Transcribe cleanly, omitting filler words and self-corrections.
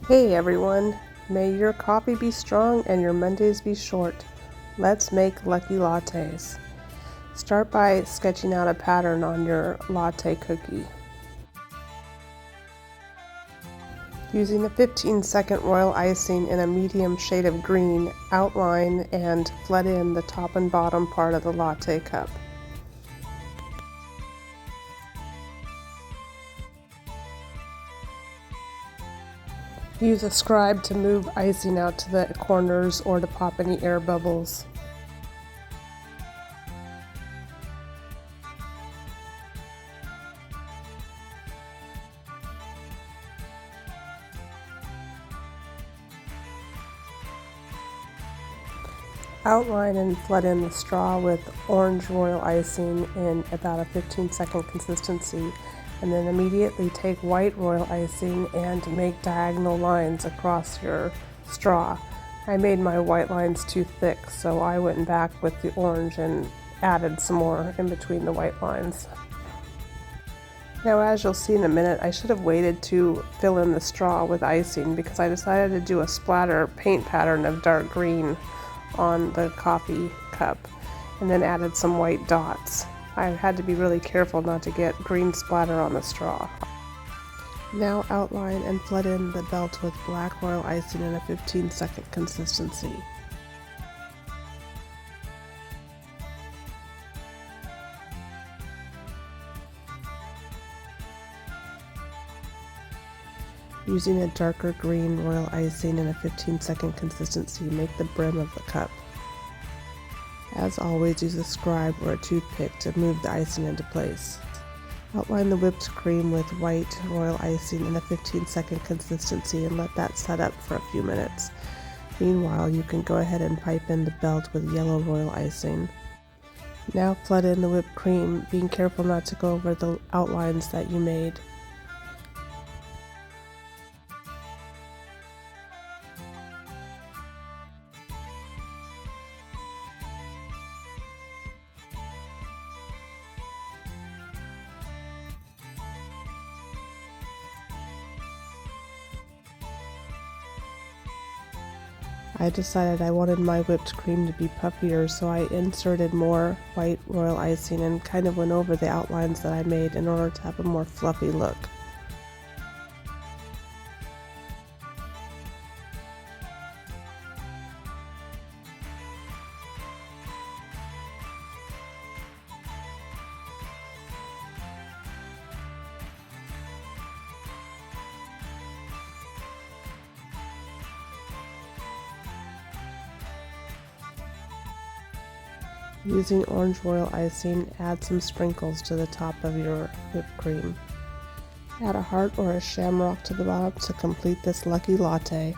Hey everyone, may your coffee be strong and your Mondays be short. Let's make Lucky Lattes. Start by sketching out a pattern on your latte cookie. Using a 15-second royal icing in a medium shade of green, outline and flood in the top and bottom part of the latte cup. Use a scribe to move icing out to the corners or to pop any air bubbles. Outline and flood in the straw with orange royal icing in about a 15-second consistency, and then immediately take white royal icing and make diagonal lines across your straw. I made my white lines too thick, so I went back with the orange and added some more in between the white lines. Now, as you'll see in a minute, I should have waited to fill in the straw with icing because I decided to do a splatter paint pattern of dark green on the coffee cup and then added some white dots. I had to be really careful not to get green splatter on the straw. Now outline and flood in the belt with black royal icing in a 15-second consistency. Using a darker green royal icing in a 15-second consistency, make the brim of the cup. As always, use a scribe or a toothpick to move the icing into place. Outline the whipped cream with white royal icing in a 15-second consistency and let that set up for a few minutes. Meanwhile, you can go ahead and pipe in the belt with yellow royal icing. Now flood in the whipped cream, being careful not to go over the outlines that you made. I decided I wanted my whipped cream to be puffier, so I inserted more white royal icing and kind of went over the outlines that I made in order to have a more fluffy look. Using orange royal icing, add some sprinkles to the top of your whipped cream. Add a heart or a shamrock to the bottom to complete this Lucky Latte.